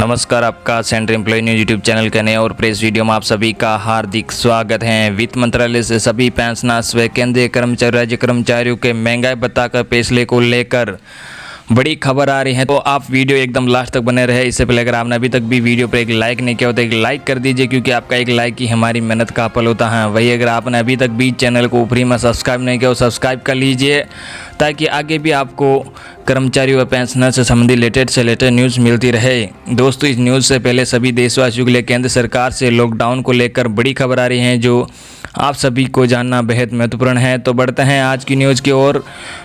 नमस्कार, आपका central employ news YouTube channel के नए और प्रेस वीडियो में आप सभी का हार्दिक स्वागत है। वित्त मंत्रालय से सभी पेंशनर्स व केंद्रीय कर्मचारी राज्य कर्मचारियों के महंगाई भत्ता का फैसले को लेकर बड़ी खबर आ रही है, तो आप वीडियो एकदम लास्ट तक बने रहे। इससे पहले अगर आपने अभी तक भी वीडियो पर एक लाइक नहीं किया हो तो एक लाइक कर दीजिए, क्योंकि आपका एक लाइक ही हमारी मेहनत का फल होता है। वही अगर आपने अभी तक भी चैनल को फ्री में सब्सक्राइब नहीं किया हो सब्सक्राइब कर लीजिए, ताकि आगे भी आपको कर्मचारी व पेंशनर से संबंधित लेटेस्ट से लेटेस्ट न्यूज़ मिलती रहे। दोस्तों, इस न्यूज़ से पहले सभी देशवासियों के लिए केंद्र सरकार से लॉकडाउन को लेकर बड़ी खबर आ रही है, जो आप सभी को जानना बेहद महत्वपूर्ण है। तो बढ़ते हैं आज की न्यूज़ की ओर।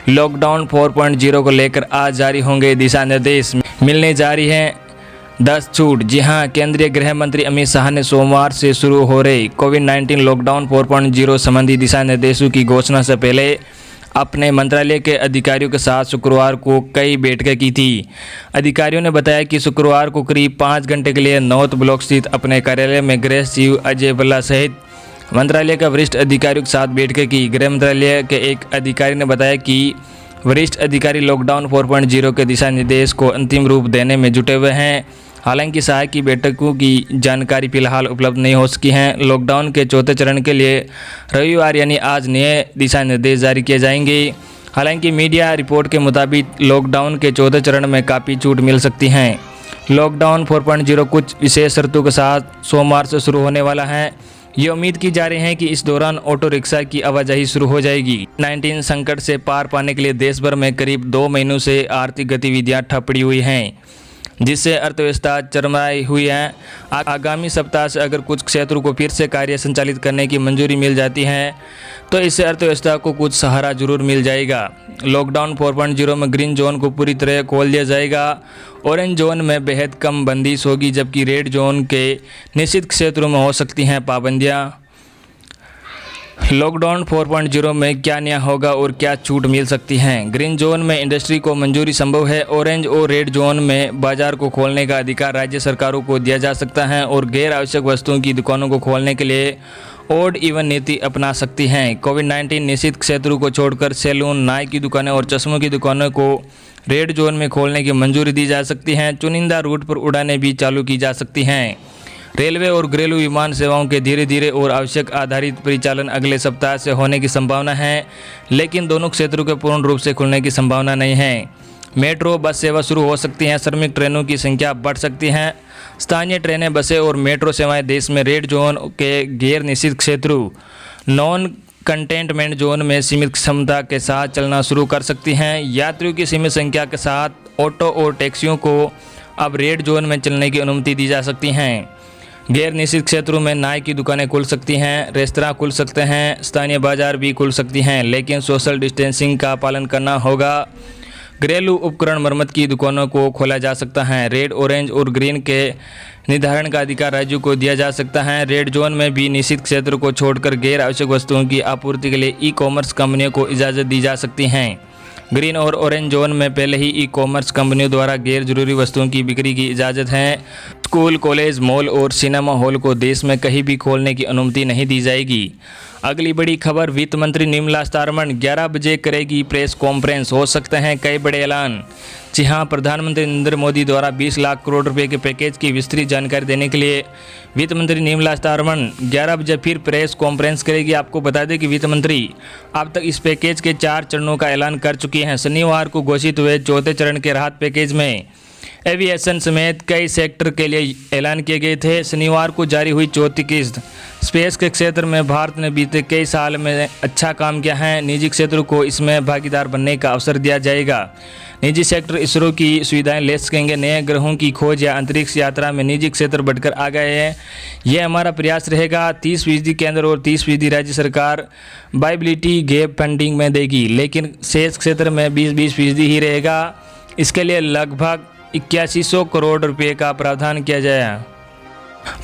लॉकडाउन 4.0 को लेकर आज जारी होंगे दिशा निर्देश, मिलने जा रही है 10 छूट। जी हां, केंद्रीय गृह मंत्री अमित शाह ने सोमवार से शुरू हो रहे कोविड-19 लॉकडाउन 4.0 संबंधी दिशा निर्देशों की घोषणा से पहले अपने मंत्रालय के अधिकारियों के साथ शुक्रवार को कई बैठकें की थी। अधिकारियों ने बताया कि शुक्रवार को करीब 5 घंटे के लिए नॉर्थ ब्लॉक स्थित अपने कार्यालय में गृह सचिव अजय भल्ला सहित मंत्रालय के वरिष्ठ अधिकारियों के साथ बैठकें की। गृह मंत्रालय के एक अधिकारी ने बताया कि वरिष्ठ अधिकारी लॉकडाउन 4.0 के दिशा निर्देश को अंतिम रूप देने में जुटे हुए हैं। हालांकि शाह की बैठकों की जानकारी फिलहाल उपलब्ध नहीं हो सकी है। लॉकडाउन के चौथे चरण के लिए रविवार यानी आज नए दिशा निर्देश जारी किए जाएंगे। हालांकि मीडिया रिपोर्ट के मुताबिक लॉकडाउन के चौथे चरण में काफ़ी छूट मिल सकती हैं। लॉकडाउन 4.0 कुछ विशेष शर्तों के साथ सोमवार से शुरू होने वाला है। ये उम्मीद की जा रही है कि इस दौरान ऑटो रिक्शा की आवाजाही शुरू हो जाएगी। 19 संकट से पार पाने के लिए देश भर में करीब 2 महीनों से आर्थिक गतिविधियां ठप पड़ी हुई हैं, जिससे अर्थव्यवस्था चरमराई हुई है। आगामी सप्ताह से अगर कुछ क्षेत्रों को फिर से कार्य संचालित करने की मंजूरी मिल जाती है तो इससे अर्थव्यवस्था को कुछ सहारा जरूर मिल जाएगा। लॉकडाउन 4.0 में ग्रीन जोन को पूरी तरह खोल दिया जाएगा। ऑरेंज जोन में बेहद कम बंदिश होगी, जबकि रेड जोन के निश्चित क्षेत्रों में हो सकती हैं पाबंदियाँ। लॉकडाउन 4.0 में क्या नया होगा और क्या छूट मिल सकती हैं? ग्रीन जोन में इंडस्ट्री को मंजूरी संभव है। ऑरेंज और रेड जोन में बाजार को खोलने का अधिकार राज्य सरकारों को दिया जा सकता है और गैर आवश्यक वस्तुओं की दुकानों को खोलने के लिए ऑड इवन नीति अपना सकती हैं। कोविड-19 निश्चित क्षेत्रों को छोड़कर सैलून, नाई की दुकानें और चश्मों की दुकानों को रेड जोन में खोलने की मंजूरी दी जा सकती है। चुनिंदा रूट पर उड़ानें भी चालू की जा सकती हैं। रेलवे और घरेलू विमान सेवाओं के धीरे धीरे और आवश्यक आधारित परिचालन अगले सप्ताह से होने की संभावना है, लेकिन दोनों क्षेत्रों के पूर्ण रूप से खुलने की संभावना नहीं है। मेट्रो बस सेवा शुरू हो सकती है। श्रमिक ट्रेनों की संख्या बढ़ सकती है। स्थानीय ट्रेनें, बसें और मेट्रो सेवाएं देश में रेड जोन के गैर निश्चित क्षेत्रों नॉन कंटेनमेंट जोन में सीमित क्षमता के साथ चलना शुरू कर सकती हैं। यात्रियों की सीमित संख्या के साथ ऑटो और टैक्सियों को अब रेड जोन में चलने की अनुमति दी जा सकती हैं। गैर निश्चित क्षेत्रों में नाई की दुकानें खुल सकती हैं, रेस्तरां खुल सकते हैं, स्थानीय बाजार भी खुल सकती हैं, लेकिन सोशल डिस्टेंसिंग का पालन करना होगा। घरेलू उपकरण मरम्मत की दुकानों को खोला जा सकता है। रेड, ऑरेंज और ग्रीन के निर्धारण का अधिकार राज्यों को दिया जा सकता है। रेड जोन में भी निश्चित क्षेत्र को छोड़कर गैर आवश्यक वस्तुओं की आपूर्ति के लिए ई कॉमर्स कंपनियों को इजाज़त दी जा सकती है। ग्रीन और ऑरेंज जोन में पहले ही ई कॉमर्स कंपनियों द्वारा गैर जरूरी वस्तुओं की बिक्री की इजाज़त है। स्कूल, कॉलेज, मॉल और सिनेमा हॉल को देश में कहीं भी खोलने की अनुमति नहीं दी जाएगी। अगली बड़ी खबर, वित्त मंत्री निर्मला सीतारमण 11 बजे करेगी प्रेस कॉन्फ्रेंस, हो सकते हैं कई बड़े ऐलान। जी हां, प्रधानमंत्री नरेंद्र मोदी द्वारा 20 लाख करोड़ रुपए के पैकेज की विस्तृत जानकारी देने के लिए वित्त मंत्री निर्मला सीतारमण 11 बजे फिर प्रेस कॉन्फ्रेंस करेगी। आपको बता दें कि वित्त मंत्री अब तक इस पैकेज के 4 चरणों का ऐलान कर चुकी हैं। शनिवार को घोषित हुए चौथे चरण के राहत पैकेज में एविएशन समेत कई सेक्टर के लिए ऐलान किए गए थे। शनिवार को जारी हुई चौथी किस्त स्पेस के क्षेत्र में भारत ने बीते कई साल में अच्छा काम किया है। निजी क्षेत्र को इसमें भागीदार बनने का अवसर दिया जाएगा। निजी सेक्टर इसरो की सुविधाएं ले सकेंगे। नए ग्रहों की खोज या अंतरिक्ष यात्रा में निजी क्षेत्र बढ़कर आ गए हैं। यह हमारा प्रयास रहेगा। 30% केंद्र और 30% राज्य सरकार वायबिलिटी गैप फंडिंग में देगी, लेकिन शेष क्षेत्र में 20% ही रहेगा। इसके लिए लगभग 8100 करोड़ रुपए का प्रावधान किया जाएगा।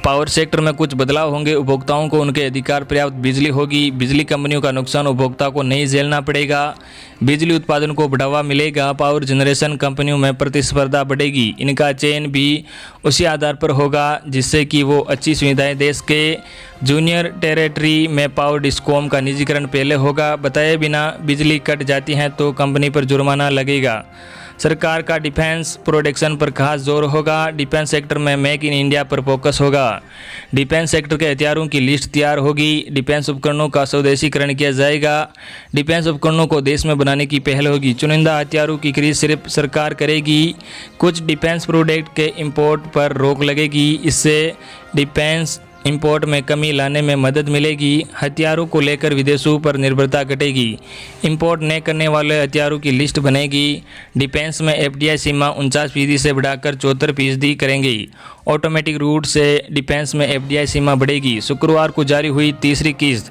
पावर सेक्टर में कुछ बदलाव होंगे। उपभोक्ताओं को उनके अधिकार पर्याप्त बिजली होगी। बिजली कंपनियों का नुकसान उपभोक्ता को नहीं झेलना पड़ेगा। बिजली उत्पादन को बढ़ावा मिलेगा। पावर जनरेशन कंपनियों में प्रतिस्पर्धा बढ़ेगी। इनका चयन भी उसी आधार पर होगा जिससे कि वो अच्छी सुविधाएं देश के जूनियर टेरिटरी में पावर डिस्कॉम का निजीकरण पहले होगा। बताए बिना बिजली कट जाती है तो कंपनी पर जुर्माना लगेगा। सरकार का डिफेंस प्रोडक्शन पर खास जोर होगा। डिफेंस सेक्टर में मेक इन इंडिया पर फोकस होगा। डिफेंस सेक्टर के हथियारों की लिस्ट तैयार होगी। डिफेंस उपकरणों का स्वदेशीकरण किया जाएगा। डिफेंस उपकरणों को देश में बनाने की पहल होगी। चुनिंदा हथियारों की खरीद सिर्फ सरकार करेगी। कुछ डिफेंस प्रोडक्ट के इंपोर्ट पर रोक लगेगी। इससे डिफेंस इंपोर्ट में कमी लाने में मदद मिलेगी। हथियारों को लेकर विदेशों पर निर्भरता घटेगी। इंपोर्ट न करने वाले हथियारों की लिस्ट बनेगी। डिफेंस में एफडीआई सीमा 49% से बढ़ाकर 74% करेंगे। ऑटोमेटिक रूट से डिफेंस में एफडीआई सीमा बढ़ेगी। शुक्रवार को जारी हुई तीसरी किस्त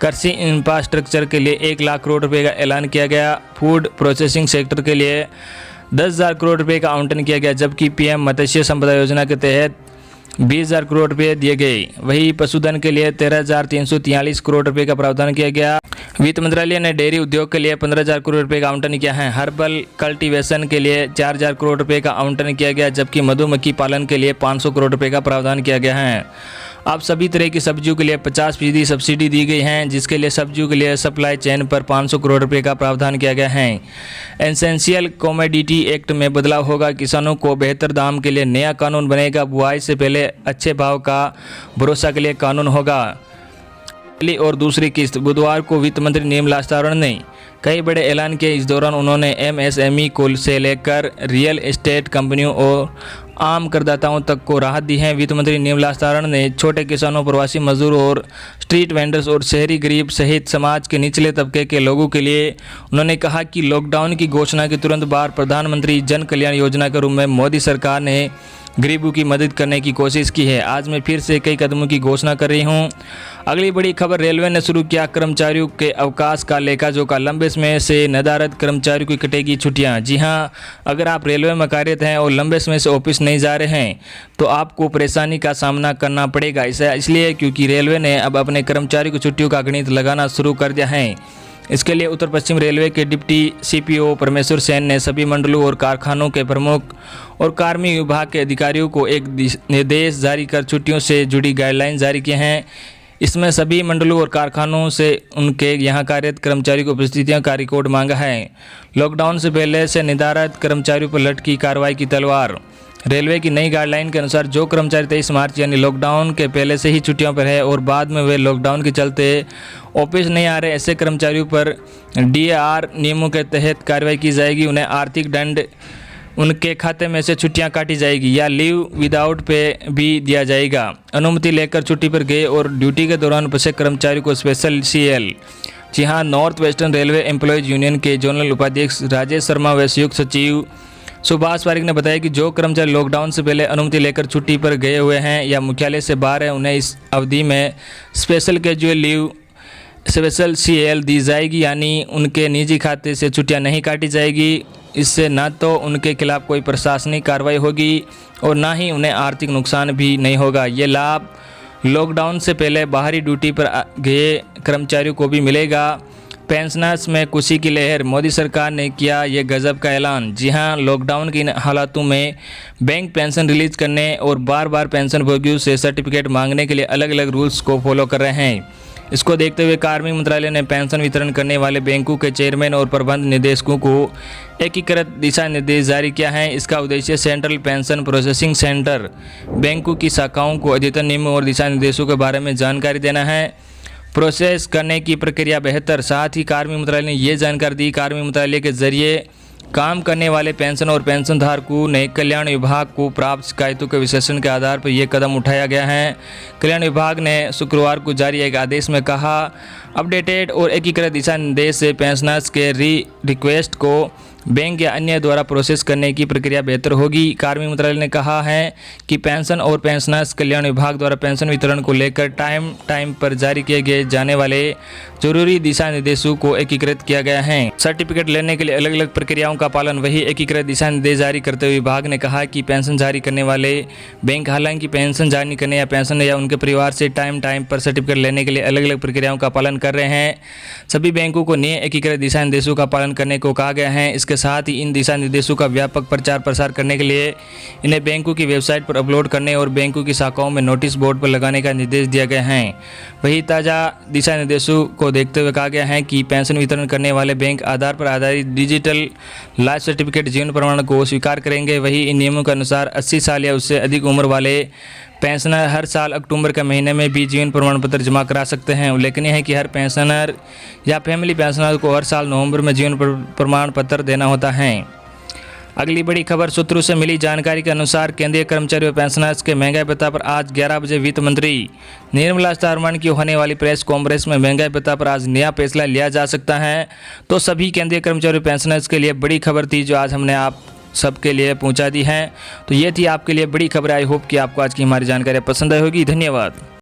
कृषि इंफ्रास्ट्रक्चर के लिए 1 लाख करोड़ रुपये का ऐलान किया गया। फूड प्रोसेसिंग सेक्टर के लिए 10,000 करोड़ रुपये का आवंटन किया गया, जबकि पीएम मत्स्य संपदा योजना के तहत 20,000 करोड़ रुपये दिए गए। वहीं पशुधन के लिए 13,343 करोड़ रुपये का प्रावधान किया गया। वित्त मंत्रालय ने डेयरी उद्योग के लिए 15,000 करोड़ रुपये का आवंटन किया है। हर्बल कल्टीवेशन के लिए 4,000 करोड़ रुपये का आवंटन किया गया, जबकि मधुमक्खी पालन के लिए 500 करोड़ रुपये का प्रावधान किया गया है। अब सभी तरह की सब्जियों के लिए 50% सब्सिडी दी गई है, जिसके लिए सब्जियों के लिए सप्लाई चेन पर 500 करोड़ रुपये का प्रावधान किया गया है। एसेंशियल कमोडिटी एक्ट में बदलाव होगा। किसानों को बेहतर दाम के लिए नया कानून बनेगा। बुआई से पहले अच्छे भाव का भरोसा के लिए कानून होगा। पहली और दूसरी किस्त बुधवार को वित्त मंत्री निर्मला सीतारमण ने कई बड़े ऐलान किए। इस दौरान उन्होंने एमएसएमई को से लेकर रियल एस्टेट कंपनियों और आम करदाताओं तक को राहत दी है। वित्त मंत्री निर्मला सीतारमण ने छोटे किसानों, प्रवासी मजदूरों और स्ट्रीट वेंडर्स और शहरी गरीब सहित समाज के निचले तबके के लोगों के लिए उन्होंने कहा कि लॉकडाउन की घोषणा के तुरंत बाद प्रधानमंत्री जन कल्याण योजना के रूप में मोदी सरकार ने गरीबों की मदद करने की कोशिश की है। आज मैं फिर से कई कदमों की घोषणा कर रही हूं। अगली बड़ी खबर, रेलवे ने शुरू किया कर्मचारियों के अवकाश का लेखा जोखा। लंबे समय से नदारद कर्मचारियों की कटेगी छुट्टियां। जी हां, अगर आप रेलवे में कार्यरत हैं और लंबे समय से ऑफिस नहीं जा रहे हैं तो आपको परेशानी का सामना करना पड़ेगा। इसलिए क्योंकि रेलवे ने अब अपने कर्मचारियों की छुट्टियों का गणित लगाना शुरू कर दिया है। इसके लिए उत्तर पश्चिम रेलवे के डिप्टी सीपीओ परमेश्वर सेन ने सभी मंडलों और कारखानों के प्रमुख और कार्मिक विभाग के अधिकारियों को एक निर्देश जारी कर छुट्टियों से जुड़ी गाइडलाइन जारी किए हैं। इसमें सभी मंडलों और कारखानों से उनके यहाँ कार्यरत कर्मचारियों की उपस्थितियों का रिकॉर्ड मांगा है। लॉकडाउन से पहले से निर्धारित कर्मचारियों पर लटकी कार्रवाई की तलवार। रेलवे की नई गाइडलाइन के अनुसार जो कर्मचारी 23 मार्च यानी लॉकडाउन के पहले से ही छुट्टियों पर है और बाद में वे लॉकडाउन के चलते ऑफिस नहीं आ रहे, ऐसे कर्मचारियों पर डीएआर नियमों के तहत कार्रवाई की जाएगी। उन्हें आर्थिक दंड, उनके खाते में से छुट्टियां काटी जाएगी या लीव विदाउट पे भी दिया जाएगा। अनुमति लेकर छुट्टी पर गए और ड्यूटी के दौरान फंसे कर्मचारियों को स्पेशल सीएल। जी हाँ, north western railway employees union के जोनल उपाध्यक्ष राजेश शर्मा व संयुक्त सचिव सुभाष पारिक ने बताया कि जो कर्मचारी लॉकडाउन से पहले अनुमति लेकर छुट्टी पर गए हुए हैं या मुख्यालय से बाहर हैं, उन्हें इस अवधि में special casual leave special CL दी जाएगी, यानी उनके निजी खाते से छुट्टियां नहीं काटी जाएगी। इससे न तो उनके खिलाफ कोई प्रशासनिक कार्रवाई होगी और ना ही उन्हें आर्थिक नुकसान भी नहीं होगा। ये लाभ लॉकडाउन से पहले बाहरी ड्यूटी पर गए कर्मचारियों को भी मिलेगा। पेंशनर्स में खुशी की लहर, मोदी सरकार ने किया ये गजब का ऐलान। जी हां, लॉकडाउन की हालातों में बैंक पेंशन रिलीज करने और बार बार पेंशन भोगियों से सर्टिफिकेट मांगने के लिए अलग अलग रूल्स को फॉलो कर रहे हैं। इसको देखते हुए कार्मिक मंत्रालय ने पेंशन वितरण करने वाले बैंकों के चेयरमैन और प्रबंध निदेशकों को एकीकृत दिशा निर्देश जारी किया है। इसका उद्देश्य सेंट्रल पेंशन प्रोसेसिंग सेंटर बैंकों की शाखाओं को अद्यतन नियमों और दिशा निर्देशों के बारे में जानकारी देना है, प्रोसेस करने की प्रक्रिया बेहतर। साथ ही कार्मिक मंत्रालय ने ये जानकारी दी, कार्मिक मंत्रालय के जरिए काम करने वाले पेंशन और पेंशन धारकों ने कल्याण विभाग को प्राप्त शिकायतों के विश्लेषण के आधार पर यह कदम उठाया गया है। कल्याण विभाग ने शुक्रवार को जारी एक आदेश में कहा, अपडेटेड और एकीकृत दिशा निर्देश से पेंशनर्स के रिक्वेस्ट को बैंक या अन्य द्वारा प्रोसेस करने की प्रक्रिया बेहतर होगी। कार्मिक मंत्रालय ने कहा है कि पेंशन और पेंशनर्स कल्याण विभाग द्वारा पेंशन वितरण को लेकर टाइम पर जारी किए गए जाने वाले जरूरी दिशा निर्देशों को एकीकृत किया गया है। सर्टिफिकेट लेने के लिए अलग अलग प्रक्रियाओं का पालन, वही एकीकृत दिशा निर्देश जारी करते हुए विभाग ने कहा कि पेंशन जारी करने वाले बैंक हालांकि पेंशन जारी करने या पेंशन या उनके परिवार से टाइम पर सर्टिफिकेट लेने के लिए अलग अलग प्रक्रियाओं का पालन कर रहे हैं। सभी बैंकों को नए एकीकृत दिशा निर्देशों का पालन करने को कहा गया है। इसके साथ ही इन दिशा निर्देशों का व्यापक प्रचार प्रसार करने के लिए इन्हें बैंकों की वेबसाइट पर अपलोड करने और बैंकों की शाखाओं में नोटिस बोर्ड पर लगाने का निर्देश दिया गया है। वहीं ताज़ा दिशा निर्देशों को देखते हुए कहा गया है कि पेंशन वितरण करने वाले बैंक आधार पर आधारित डिजिटल लाइफ सर्टिफिकेट जीवन प्रमाण को स्वीकार करेंगे। वहीं इन नियमों के अनुसार 80 साल या उससे अधिक उम्र वाले पेंशनर हर साल अक्टूबर के महीने में भी जीवन प्रमाण पत्र जमा करा सकते हैं। उल्लेखनीय है कि हर पेंशनर या फैमिली पेंशनर को हर साल नवंबर में जीवन प्रमाण पत्र देना होता है। अगली बड़ी खबर सूत्रों से मिली जानकारी के अनुसार केंद्रीय कर्मचारी व पेंशनर्स के महंगाई भत्ता पर आज 11 बजे वित्त मंत्री निर्मला सीतारमण की होने वाली प्रेस कॉन्फ्रेंस में महंगाई भत्ता पर आज नया फैसला लिया जा सकता है। तो सभी केंद्रीय कर्मचारी पेंशनर्स के लिए बड़ी खबर थी जो आज हमने आप सबके लिए पहुंचा दी है। तो ये थी आपके लिए बड़ी खबर। आई होप कि आपको आज की हमारी जानकारी पसंद आई होगी। धन्यवाद।